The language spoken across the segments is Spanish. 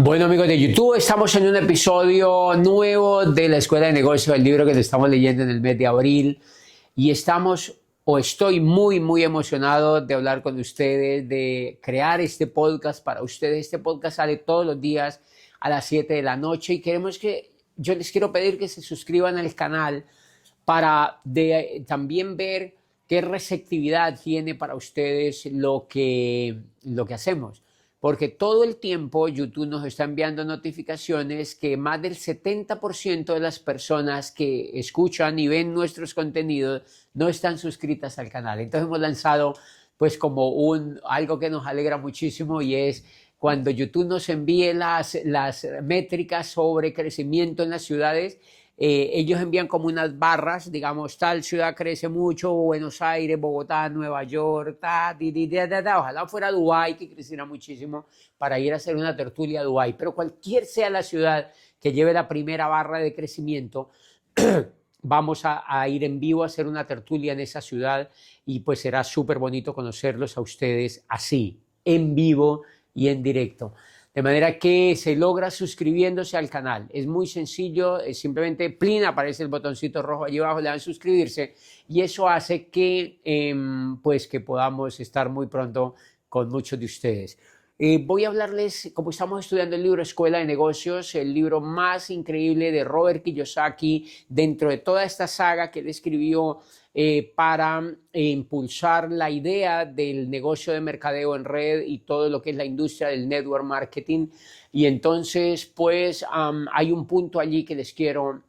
Bueno, amigos de YouTube, estamos en un episodio nuevo de la Escuela de Negocios, el libro que te estamos leyendo en el mes de abril. Y estoy muy emocionado de hablar con ustedes, de crear este podcast para ustedes. Este podcast sale todos los días a las 7 de la noche y yo les quiero pedir que se suscriban al canal para también ver qué receptividad tiene para ustedes lo que hacemos. Porque todo el tiempo YouTube nos está enviando notificaciones que más del 70% de las personas que escuchan y ven nuestros contenidos no están suscritas al canal. Entonces hemos lanzado pues como algo que nos alegra muchísimo, y es cuando YouTube nos envíe las métricas sobre crecimiento en las ciudades. Ellos envían como unas barras, digamos, tal ciudad crece mucho: Buenos Aires, Bogotá, Nueva York, ojalá fuera Dubái, que creciera muchísimo, para ir a hacer una tertulia a Dubái. Pero cualquier sea la ciudad que lleve la primera barra de crecimiento, vamos a ir en vivo a hacer una tertulia en esa ciudad, y pues será súper bonito conocerlos a ustedes así, en vivo y en directo. De manera que se logra suscribiéndose al canal. Es muy sencillo, es simplemente plin, aparece el botoncito rojo allí abajo, le dan suscribirse, y eso hace que podamos estar muy pronto con muchos de ustedes. Voy a hablarles, como estamos estudiando el libro Escuela de Negocios, el libro más increíble de Robert Kiyosaki dentro de toda esta saga que él escribió para impulsar la idea del negocio de mercadeo en red y todo lo que es la industria del network marketing. Y entonces, pues, hay un punto allí que les quiero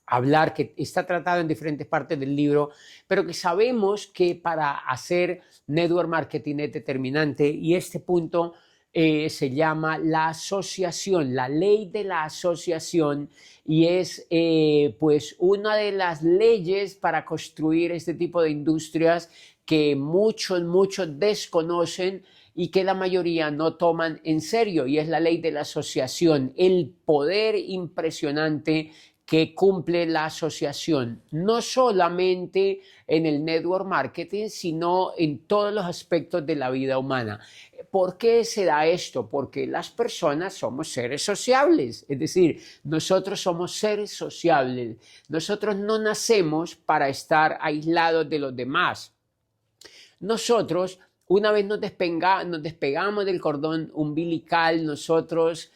hablar, que está tratado en diferentes partes del libro, pero que sabemos que para hacer network marketing es determinante, y este punto se llama la asociación, la ley de la asociación, y es pues una de las leyes para construir este tipo de industrias que muchos desconocen y que la mayoría no toman en serio, y es la ley de la asociación, el poder impresionante que cumple la asociación, no solamente en el network marketing, sino en todos los aspectos de la vida humana. ¿Por qué se da esto? Porque las personas somos seres sociables, es decir, nosotros somos seres sociables. Nosotros no nacemos para estar aislados de los demás. Nosotros, una vez nos despegamos del cordón umbilical, nosotros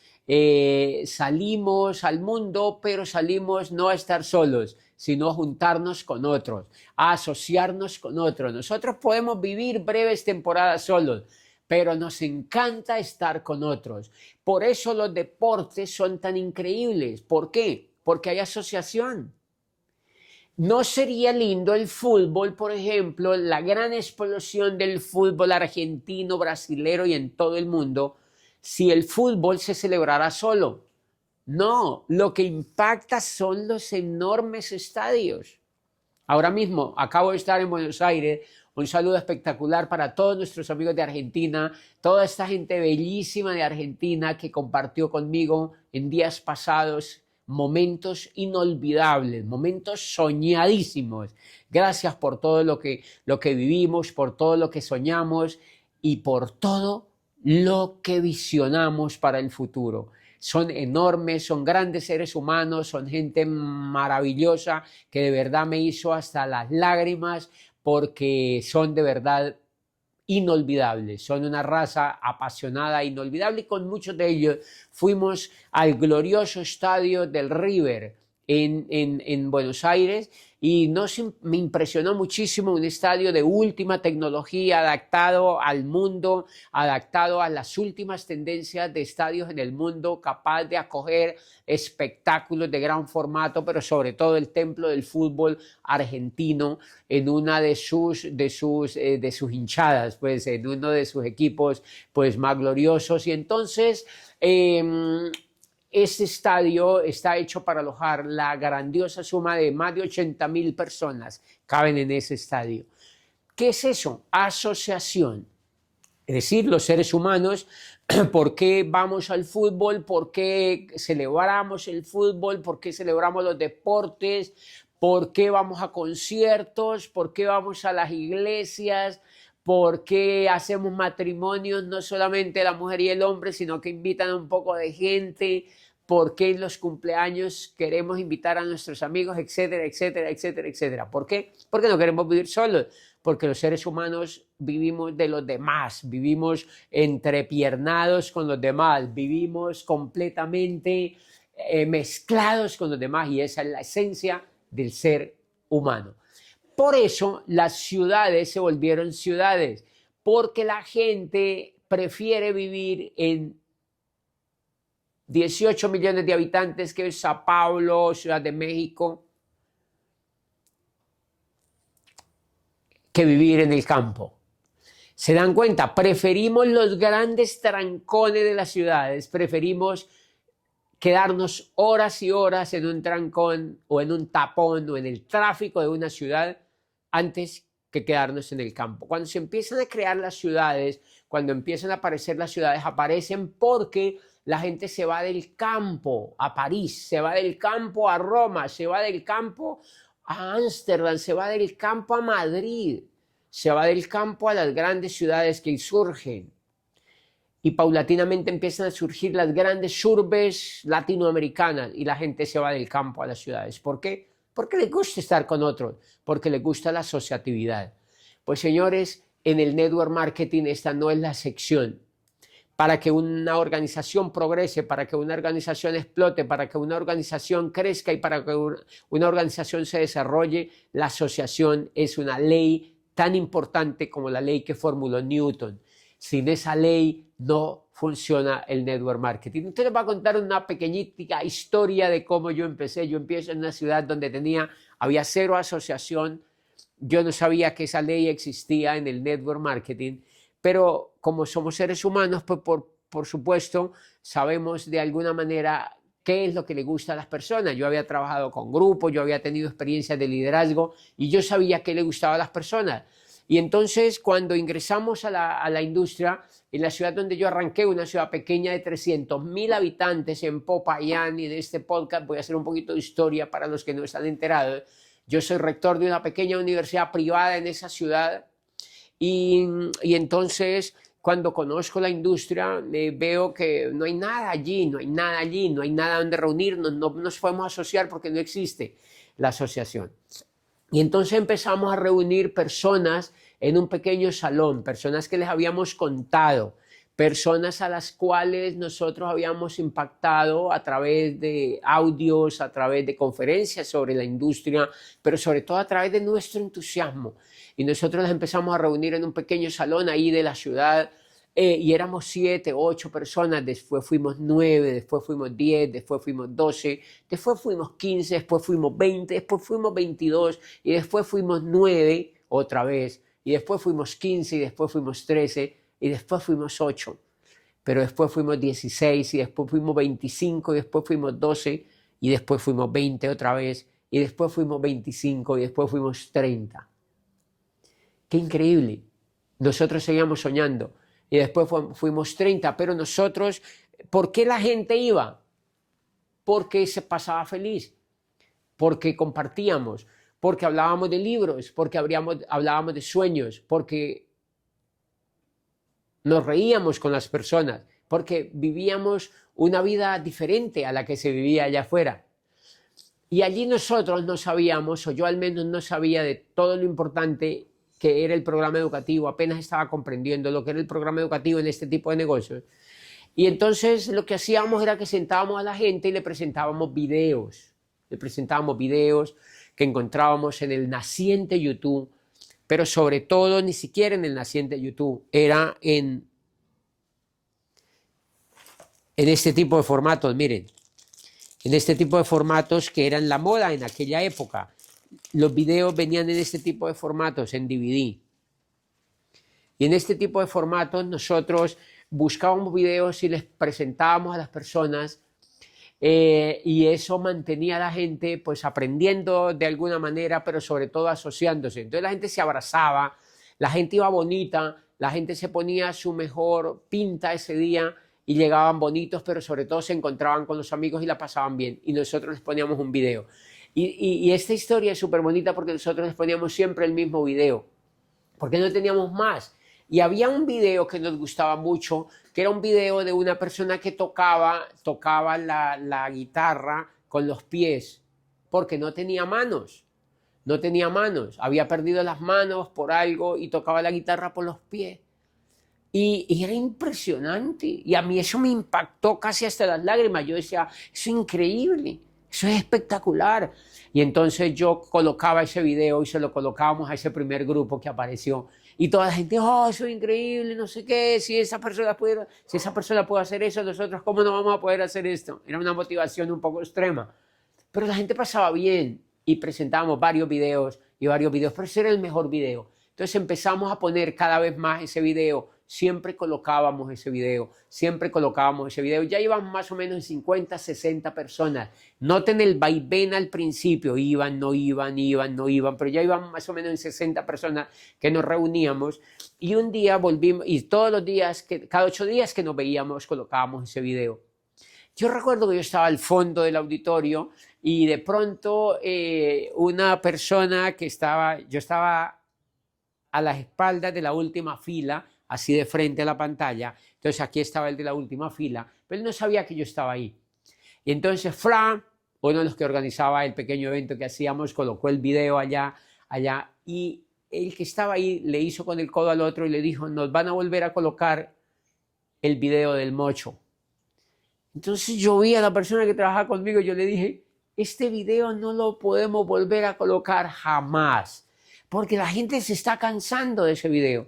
salimos al mundo, pero salimos no a estar solos, sino a juntarnos con otros, a asociarnos con otros. Nosotros podemos vivir breves temporadas solos, pero nos encanta estar con otros. Por eso los deportes son tan increíbles. ¿Por qué? Porque hay asociación. ¿No sería lindo el fútbol, por ejemplo, la gran explosión del fútbol argentino, brasilero y en todo el mundo, si el fútbol se celebrara solo? No, lo que impacta son los enormes estadios. Ahora mismo acabo de estar en Buenos Aires. Un saludo espectacular para todos nuestros amigos de Argentina, toda esta gente bellísima de Argentina que compartió conmigo en días pasados momentos inolvidables, momentos soñadísimos. Gracias por todo lo que vivimos, por todo lo que soñamos y por todo lo que visionamos para el futuro. Son enormes, son grandes seres humanos, son gente maravillosa que de verdad me hizo hasta las lágrimas, porque son de verdad inolvidables, son una raza apasionada, inolvidable, y con muchos de ellos fuimos al glorioso estadio del River en Buenos Aires, y me impresionó muchísimo, un estadio de última tecnología, adaptado al mundo, adaptado a las últimas tendencias de estadios en el mundo, capaz de acoger espectáculos de gran formato, pero sobre todo el templo del fútbol argentino en una de sus hinchadas, pues en uno de sus equipos pues más gloriosos. Y entonces este estadio está hecho para alojar la grandiosa suma de más de 80.000 personas, caben en ese estadio. ¿Qué es eso? Asociación. Es decir, los seres humanos, ¿por qué vamos al fútbol? ¿Por qué celebramos el fútbol? ¿Por qué celebramos los deportes? ¿Por qué vamos a conciertos? ¿Por qué vamos a las iglesias? ¿Por qué hacemos matrimonios no solamente la mujer y el hombre, sino que invitan a un poco de gente? ¿Por qué en los cumpleaños queremos invitar a nuestros amigos, etcétera, etcétera, etcétera, etcétera? ¿Por qué? Porque no queremos vivir solos, porque los seres humanos vivimos de los demás, vivimos entrepiernados con los demás, vivimos completamente mezclados con los demás, y esa es la esencia del ser humano. Por eso las ciudades se volvieron ciudades, porque la gente prefiere vivir en 18 millones de habitantes, que es Sao Paulo, Ciudad de México, que vivir en el campo. ¿Se dan cuenta? Preferimos los grandes trancones de las ciudades, preferimos quedarnos horas y horas en un trancón o en un tapón o en el tráfico de una ciudad antes que quedarnos en el campo. Cuando se empiezan a crear las ciudades, cuando empiezan a aparecer las ciudades, aparecen porque la gente se va del campo a París, se va del campo a Roma, se va del campo a Ámsterdam, se va del campo a Madrid, se va del campo a las grandes ciudades que surgen. Y paulatinamente empiezan a surgir las grandes urbes latinoamericanas y la gente se va del campo a las ciudades. ¿Por qué? Porque les gusta estar con otros, porque les gusta la asociatividad. Pues señores, en el network marketing esta no es la sección. Para que una organización progrese, para que una organización explote, para que una organización crezca y para que una organización se desarrolle, la asociación es una ley tan importante como la ley que formuló Newton. Sin esa ley no funciona el network marketing. Entonces les voy a contar una pequeñita historia de cómo yo empecé. Yo empiezo en una ciudad donde había cero asociación. Yo no sabía que esa ley existía en el network marketing, pero como somos seres humanos, pues por supuesto sabemos de alguna manera qué es lo que le gusta a las personas. Yo había trabajado con grupos, yo había tenido experiencias de liderazgo y yo sabía qué le gustaba a las personas. Y entonces cuando ingresamos a la industria, en la ciudad donde yo arranqué, una ciudad pequeña de 300.000 habitantes en Popayán, y en este podcast voy a hacer un poquito de historia para los que no están enterados. Yo soy rector de una pequeña universidad privada en esa ciudad y entonces cuando conozco la industria veo que no hay nada allí, no hay nada allí, no hay nada donde reunirnos, no nos podemos asociar porque no existe la asociación. Y entonces empezamos a reunir personas en un pequeño salón, personas que les habíamos contado, personas a las cuales nosotros habíamos impactado a través de audios, a través de conferencias sobre la industria, pero sobre todo a través de nuestro entusiasmo. Y nosotros las empezamos a reunir en un pequeño salón ahí de la ciudad, y éramos 7, 8 personas, después fuimos 9, después fuimos 10, después fuimos 12, después fuimos 15, después fuimos 20, después fuimos 22 y después fuimos 9 otra vez, y después fuimos 15 y después fuimos 13 y después fuimos 8, pero después fuimos 16 y después fuimos 25 y después fuimos 12 y después fuimos 20 otra vez y después fuimos 25 y después fuimos 30. ¡Qué increíble! Nosotros seguíamos soñando. Y después fuimos 30, pero nosotros, ¿por qué la gente iba? Porque se pasaba feliz, porque compartíamos, porque hablábamos de libros, porque hablábamos de sueños, porque nos reíamos con las personas, porque vivíamos una vida diferente a la que se vivía allá afuera. Y allí nosotros no sabíamos, o yo al menos no sabía de todo lo importante que era el programa educativo, apenas estaba comprendiendo lo que era el programa educativo en este tipo de negocios. Y entonces lo que hacíamos era que sentábamos a la gente y le presentábamos videos que encontrábamos en el naciente YouTube, pero sobre todo ni siquiera en el naciente YouTube, era en este tipo de formatos, miren, en este tipo de formatos que eran la moda en aquella época. Los videos venían en este tipo de formatos, en DVD. Y en este tipo de formatos nosotros buscábamos videos y les presentábamos a las personas, y eso mantenía a la gente pues aprendiendo de alguna manera, pero sobre todo asociándose. Entonces la gente se abrazaba, la gente iba bonita, la gente se ponía su mejor pinta ese día y llegaban bonitos, pero sobre todo se encontraban con los amigos y la pasaban bien. Y nosotros les poníamos un video. Y esta historia es súper bonita porque nosotros les poníamos siempre el mismo video, porque no teníamos más. Y había un video que nos gustaba mucho, que era un video de una persona que tocaba la guitarra con los pies, porque no tenía manos. No tenía manos, había perdido las manos por algo y tocaba la guitarra por los pies. Y era impresionante. Y a mí eso me impactó casi hasta las lágrimas. Yo decía, eso es increíble, eso es espectacular. Y entonces yo colocaba ese video y se lo colocábamos a ese primer grupo que apareció. Y toda la gente, oh, eso es increíble, no sé qué, si esa persona puede hacer eso, nosotros cómo no vamos a poder hacer esto. Era una motivación un poco extrema. Pero la gente pasaba bien y presentábamos varios videos, pero ese era el mejor video. Entonces empezamos a poner cada vez más ese video, siempre colocábamos ese video. Ya iban más o menos 50, 60 personas. Noten el vaivén al principio, iban, no iban, pero ya iban más o menos en 60 personas que nos reuníamos. Y un día volvimos, y todos los días, cada 8 días que nos veíamos, colocábamos ese video. Yo recuerdo que yo estaba al fondo del auditorio y de pronto una persona yo estaba a las espaldas de la última fila, así de frente a la pantalla, entonces aquí estaba el de la última fila, pero él no sabía que yo estaba ahí. Y entonces Fran, uno de los que organizaba el pequeño evento que hacíamos, colocó el video allá, y el que estaba ahí le hizo con el codo al otro y le dijo, nos van a volver a colocar el video del mocho. Entonces yo vi a la persona que trabajaba conmigo y yo le dije, este video no lo podemos volver a colocar jamás, porque la gente se está cansando de ese video.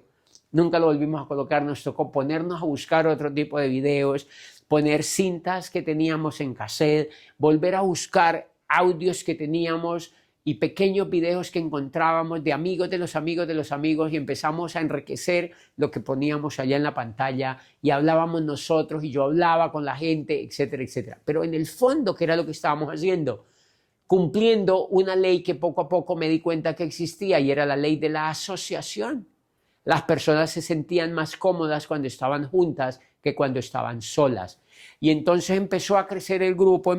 Nunca lo volvimos a colocar, nos tocó ponernos a buscar otro tipo de videos, poner cintas que teníamos en cassette, volver a buscar audios que teníamos y pequeños videos que encontrábamos de amigos de los amigos de los amigos, y empezamos a enriquecer lo que poníamos allá en la pantalla y hablábamos nosotros y yo hablaba con la gente, etcétera, etcétera. Pero en el fondo, ¿qué era lo que estábamos haciendo? Cumpliendo una ley que poco a poco me di cuenta que existía, y era la ley de la asociación. Las personas se sentían más cómodas cuando estaban juntas que cuando estaban solas. Y entonces empezó a crecer el grupo,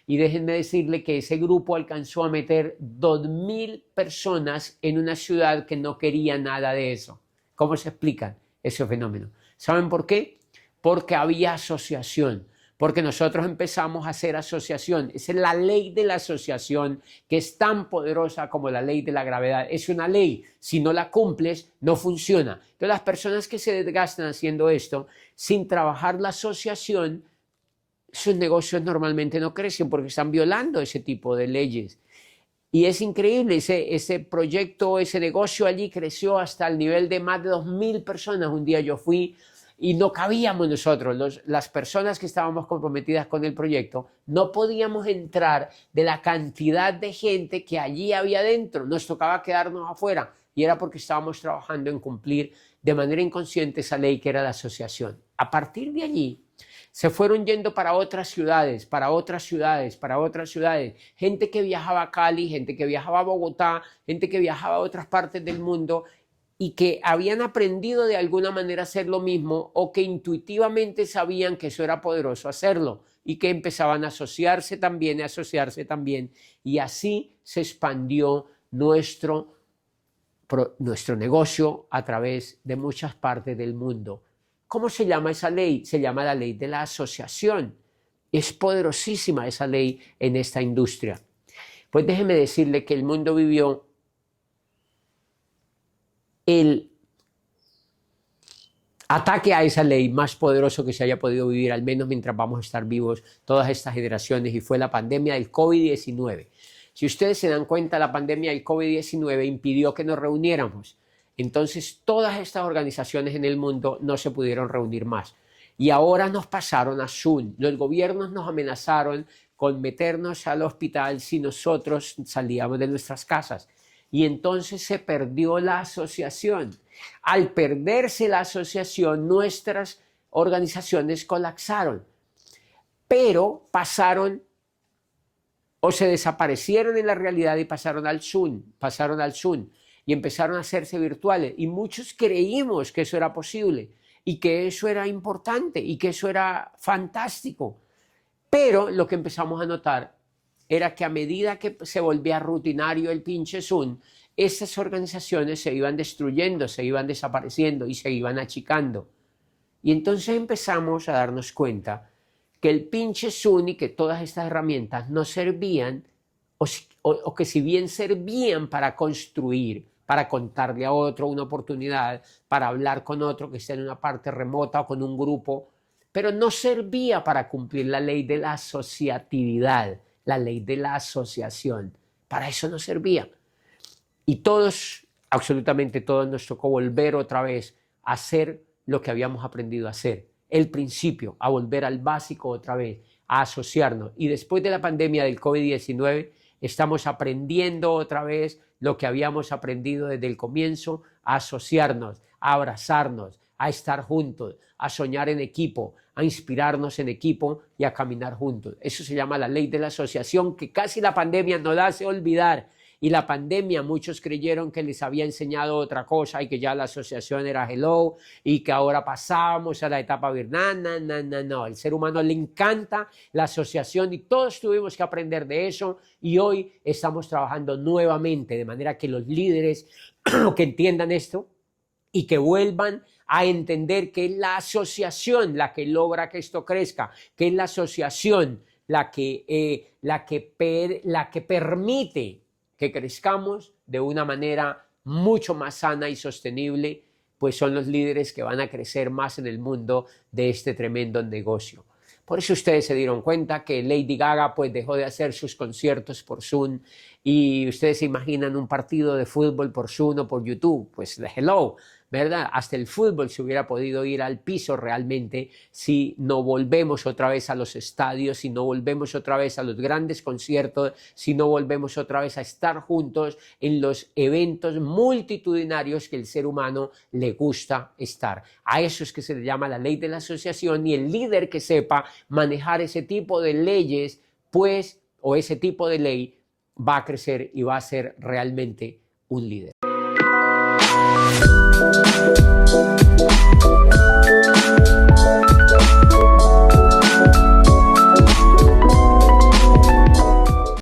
y déjenme decirle que ese grupo alcanzó a meter 2.000 personas en una ciudad que no quería nada de eso. ¿Cómo se explica ese fenómeno? ¿Saben por qué? Porque había asociación. Porque nosotros empezamos a hacer asociación. Esa es la ley de la asociación, que es tan poderosa como la ley de la gravedad. Es una ley, si no la cumples, no funciona. Entonces las personas que se desgastan haciendo esto, sin trabajar la asociación, sus negocios normalmente no crecen porque están violando ese tipo de leyes. Y es increíble, ese proyecto, ese negocio allí creció hasta el nivel de más de 2.000 personas. Un día yo fui y no cabíamos nosotros, las personas que estábamos comprometidas con el proyecto, no podíamos entrar de la cantidad de gente que allí había dentro, nos tocaba quedarnos afuera, y era porque estábamos trabajando en cumplir de manera inconsciente esa ley que era la asociación. A partir de allí, se fueron yendo para otras ciudades, gente que viajaba a Cali, gente que viajaba a Bogotá, gente que viajaba a otras partes del mundo, y que habían aprendido de alguna manera a hacer lo mismo, o que intuitivamente sabían que eso era poderoso hacerlo, y que empezaban a asociarse también, y así se expandió nuestro negocio a través de muchas partes del mundo. ¿Cómo se llama esa ley? Se llama la ley de la asociación. Es poderosísima esa ley en esta industria. Pues déjeme decirle que el mundo vivió el ataque a esa ley más poderoso que se haya podido vivir, al menos mientras vamos a estar vivos todas estas generaciones, y fue la pandemia del COVID-19. Si ustedes se dan cuenta, la pandemia del COVID-19 impidió que nos reuniéramos. Entonces, todas estas organizaciones en el mundo no se pudieron reunir más. Y ahora nos pasaron a Zoom. Los gobiernos nos amenazaron con meternos al hospital si nosotros salíamos de nuestras casas. Y entonces se perdió la asociación. Al perderse la asociación, nuestras organizaciones colapsaron, pero pasaron o se desaparecieron en la realidad y pasaron al Zoom y empezaron a hacerse virtuales. Y muchos creímos que eso era posible y que eso era importante y que eso era fantástico. Pero lo que empezamos a notar era que a medida que se volvía rutinario el pinche Zoom, esas organizaciones se iban destruyendo, se iban desapareciendo y se iban achicando. Y entonces empezamos a darnos cuenta que el pinche Zoom y que todas estas herramientas no servían, o que si bien servían para construir, para contarle a otro una oportunidad, para hablar con otro que esté en una parte remota o con un grupo, pero no servía para cumplir la ley de la asociatividad, la ley de la asociación. Para eso no servía. Y todos, absolutamente todos, nos tocó volver otra vez a hacer lo que habíamos aprendido a hacer. El principio, a volver al básico otra vez, a asociarnos. Y después de la pandemia del COVID-19, estamos aprendiendo otra vez lo que habíamos aprendido desde el comienzo, a asociarnos, a abrazarnos, a estar juntos, a soñar en equipo, a inspirarnos en equipo y a caminar juntos. Eso se llama la ley de la asociación, que casi la pandemia nos la hace olvidar. Y la pandemia, muchos creyeron que les había enseñado otra cosa y que ya la asociación era hello y que ahora pasábamos a la etapa virtual. No. El ser humano le encanta la asociación y todos tuvimos que aprender de eso, y hoy estamos trabajando nuevamente de manera que los líderes que entiendan esto y que vuelvan a entender que es la asociación la que logra que esto crezca, que es la asociación la que permite que crezcamos de una manera mucho más sana y sostenible, pues son los líderes que van a crecer más en el mundo de este tremendo negocio. Por eso ustedes se dieron cuenta que Lady Gaga pues dejó de hacer sus conciertos por Zoom, y ustedes se imaginan un partido de fútbol por Zoom o por YouTube, pues hello, ¿verdad? Hasta el fútbol se hubiera podido ir al piso realmente si no volvemos otra vez a los estadios, si no volvemos otra vez a los grandes conciertos, si no volvemos otra vez a estar juntos en los eventos multitudinarios que el ser humano le gusta estar. A eso es que se le llama la ley de la asociación, y el líder que sepa manejar ese tipo de leyes, pues, o ese tipo de ley, va a crecer y va a ser realmente un líder.